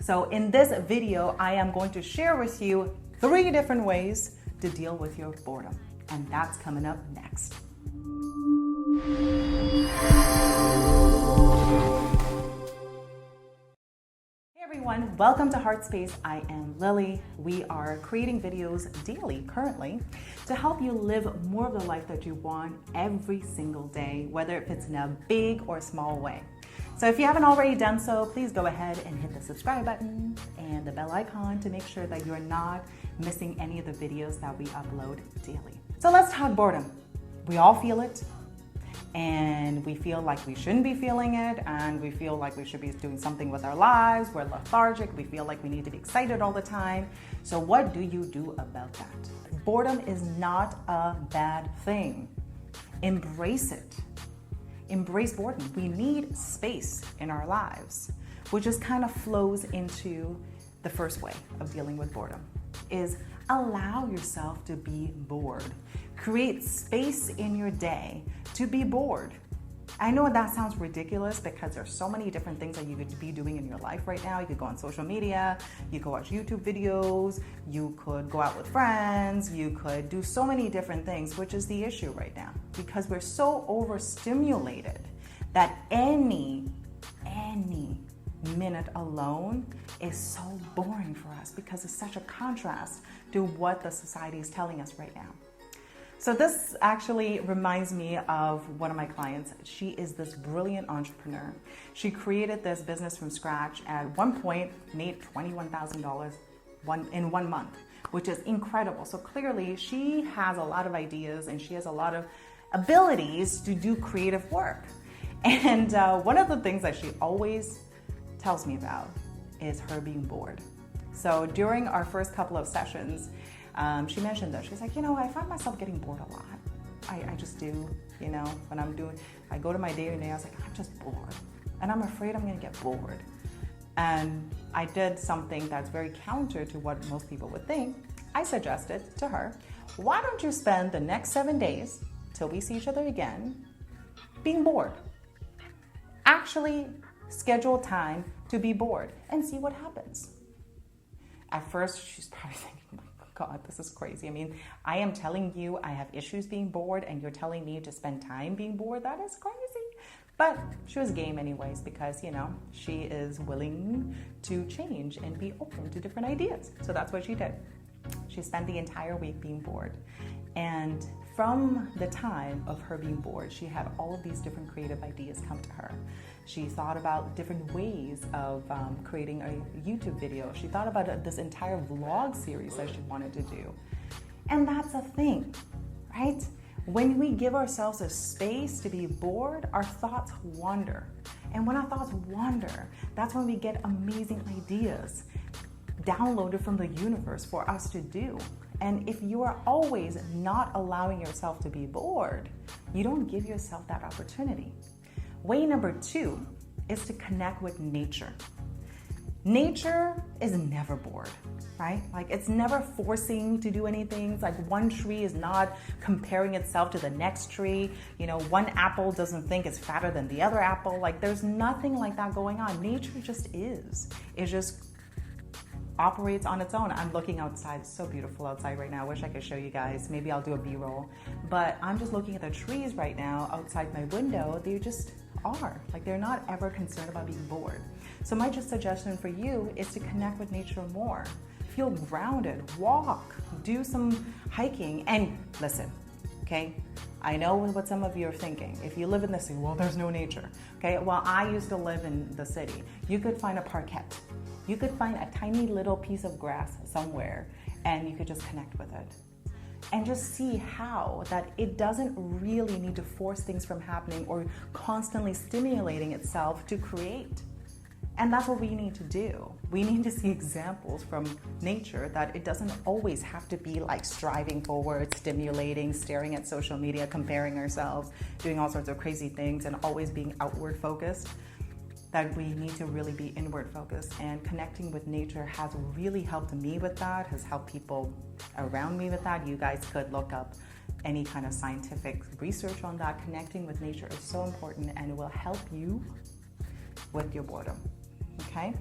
So in this video, I am going to share with you 3 different ways to deal with your boredom. And that's coming up next. Hey everyone, welcome to HeartSpace. I am Lily. We are creating videos daily currently to help you live more of the life that you want every single day, whether if it's in a big or small way. So if you haven't already done so, please go ahead and hit the subscribe button and the bell icon to make sure that you're not missing any of the videos that we upload daily. So let's talk boredom. We all feel it, and we feel like we shouldn't be feeling it, and we feel like we should be doing something with our lives. We're lethargic. We feel like we need to be excited all the time. So what do you do about that? Boredom is not a bad thing. Embrace it. Embrace boredom. We need space in our lives, which just kind of flows into the first way of dealing with boredom, is allow yourself to be bored. Create space in your day to be bored. I know that sounds ridiculous because there's so many different things that you could be doing in your life right now. You could go on social media, you could watch YouTube videos, you could go out with friends, you could do so many different things, which is the issue right now because we're so overstimulated that any minute alone is so boring for us because it's such a contrast to what the society is telling us right now. So this actually reminds me of one of my clients. She is this brilliant entrepreneur. She created this business from scratch. At one point, made $21,000 in 1 month, which is incredible. So clearly, she has a lot of ideas and she has a lot of abilities to do creative work. And one of the things that she always tells me about is her being bored. So during our first couple of sessions, she mentioned that. She's like, I find myself getting bored a lot. I just do, when I go to my day-to-day, I was like, I'm just bored. And I'm afraid I'm gonna get bored. And I did something that's very counter to what most people would think. I suggested to her, why don't you spend the next 7 days till we see each other again, being bored? Actually schedule time to be bored and see what happens. At first, she's probably thinking, God, this is crazy. I mean, I am telling you I have issues being bored and you're telling me to spend time being bored? That is crazy. But she was game anyways because, she is willing to change and be open to different ideas. So that's what she did. She spent the entire week being bored. And from the time of her being bored, she had all of these different creative ideas come to her. She thought about different ways of creating a YouTube video. She thought about this entire vlog series that she wanted to do. And that's a thing, right? When we give ourselves a space to be bored, our thoughts wander. And when our thoughts wander, that's when we get amazing ideas downloaded from the universe for us to do. And if you are always not allowing yourself to be bored, you don't give yourself that opportunity. Way number 2 is to connect with nature. Nature is never bored, right? Like it's never forcing you to do anything. It's like one tree is not comparing itself to the next tree. One apple doesn't think it's fatter than the other apple. Like there's nothing like that going on. Nature just is. It just operates on its own. I'm looking outside. It's so beautiful outside right now. I wish I could show you guys. Maybe I'll do a B-roll. But I'm just looking at the trees right now outside my window. They just are. Like they're not ever concerned about being bored. So my just suggestion for you is to connect with nature more. Feel grounded. Walk. Do some hiking. And listen, okay? I know what some of you are thinking. If you live in the city, well, there's no nature. Okay? Well, I used to live in the city. You could find a parquet. You could find a tiny little piece of grass somewhere and you could just connect with it. And just see how that it doesn't really need to force things from happening or constantly stimulating itself to create. And that's what we need to do. We need to see examples from nature that it doesn't always have to be like striving forward, stimulating, staring at social media, comparing ourselves, doing all sorts of crazy things and always being outward focused. That we need to really be inward focused, and connecting with nature has really helped me with that, has helped people around me with that. You guys could look up any kind of scientific research on that. Connecting with nature is so important and it will help you with your boredom, okay?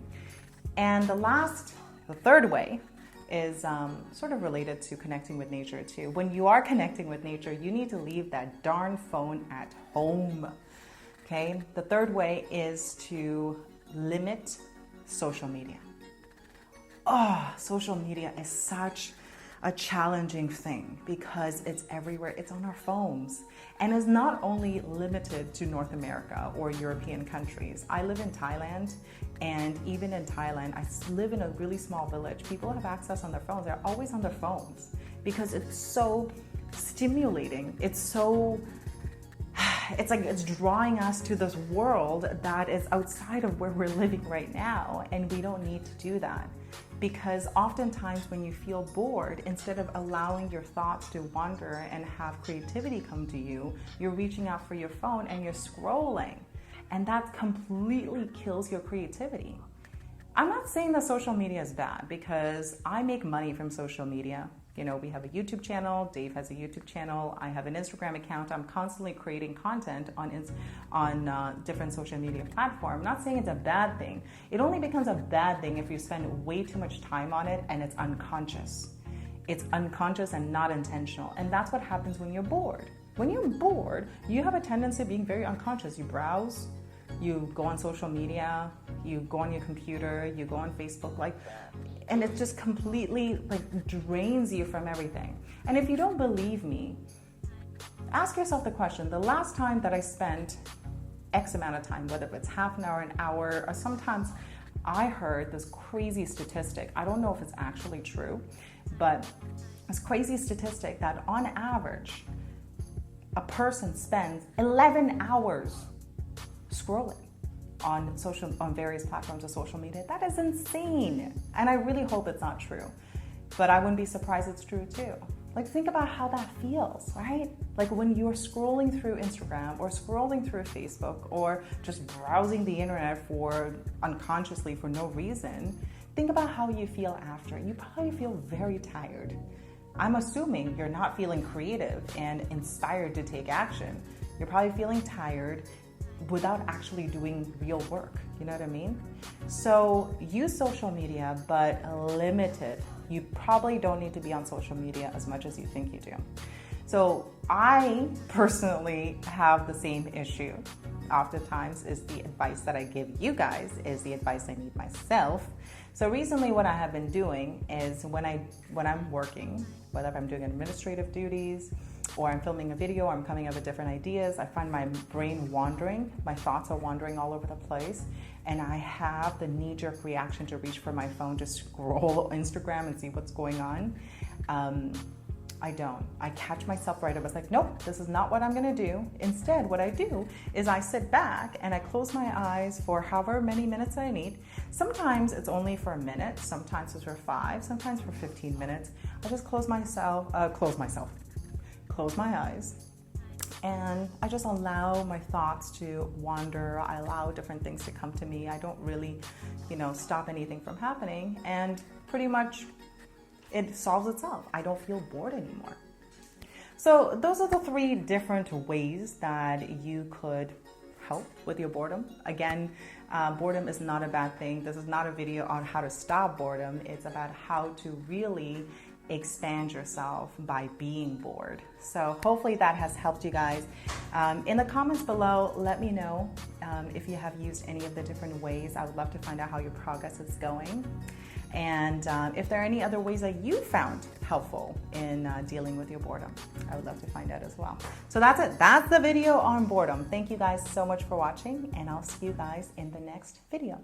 And the third way is sort of related to connecting with nature too. When you are connecting with nature, you need to leave that darn phone at home. Okay? The third way is to limit social media. Oh, social media is such a challenging thing because it's everywhere. It's on our phones. And it's not only limited to North America or European countries. I live in Thailand, and even in Thailand, I live in a really small village. People have access on their phones. They're always on their phones because it's so stimulating. It's like it's drawing us to this world that is outside of where we're living right now, and we don't need to do that. Because oftentimes when you feel bored, instead of allowing your thoughts to wander and have creativity come to you, you're reaching out for your phone and you're scrolling. And that completely kills your creativity. I'm not saying that social media is bad, because I make money from social media. You know, we have a YouTube channel, Dave has a YouTube channel, I have an Instagram account. I'm constantly creating content on different social media platforms. I'm not saying it's a bad thing. It only becomes a bad thing if you spend way too much time on it and it's unconscious. It's unconscious and not intentional. And that's what happens when you're bored. When you're bored, you have a tendency of being very unconscious. You browse, you go on social media, you go on your computer, you go on Facebook, and it just completely drains you from everything. And if you don't believe me, ask yourself the question, the last time that I spent X amount of time, whether it's half an hour, an hour, or sometimes I heard this crazy statistic. I don't know if it's actually true, but this crazy statistic that on average, a person spends 11 hours scrolling on various platforms of social media. That is insane. And I really hope it's not true. But I wouldn't be surprised it's true too. Think about how that feels, right? When you're scrolling through Instagram or scrolling through Facebook or just browsing the internet unconsciously for no reason, think about how you feel after. You probably feel very tired. I'm assuming you're not feeling creative and inspired to take action. You're probably feeling tired without actually doing real work. You know what I mean? So use social media, but limit it. You probably don't need to be on social media as much as you think you do. So I personally have the same issue. Oftentimes is the advice that I give you guys is the advice I need myself. So recently what I have been doing is when I'm working, whether I'm doing administrative duties or I'm filming a video or I'm coming up with different ideas, I find my brain wandering, my thoughts are wandering all over the place, and I have the knee-jerk reaction to reach for my phone to scroll Instagram and see what's going on. I don't. I catch myself right up. I was like, nope, this is not what I'm gonna do. Instead, what I do is I sit back and I close my eyes for however many minutes I need. Sometimes it's only for a minute, sometimes it's for 5, sometimes for 15 minutes. I just close my eyes, and I just allow my thoughts to wander. I allow different things to come to me. I don't really, stop anything from happening, and pretty much it solves itself. I don't feel bored anymore. So those are the 3 different ways that you could help with your boredom. Again, boredom is not a bad thing. This is not a video on how to stop boredom. It's about how to really expand yourself by being bored. So hopefully that has helped you guys. In the comments below, let me know if you have used any of the different ways. I would love to find out how your progress is going. And if there are any other ways that you found helpful in dealing with your boredom, I would love to find out as well. So that's it. That's the video on boredom. Thank you guys so much for watching, and I'll see you guys in the next video.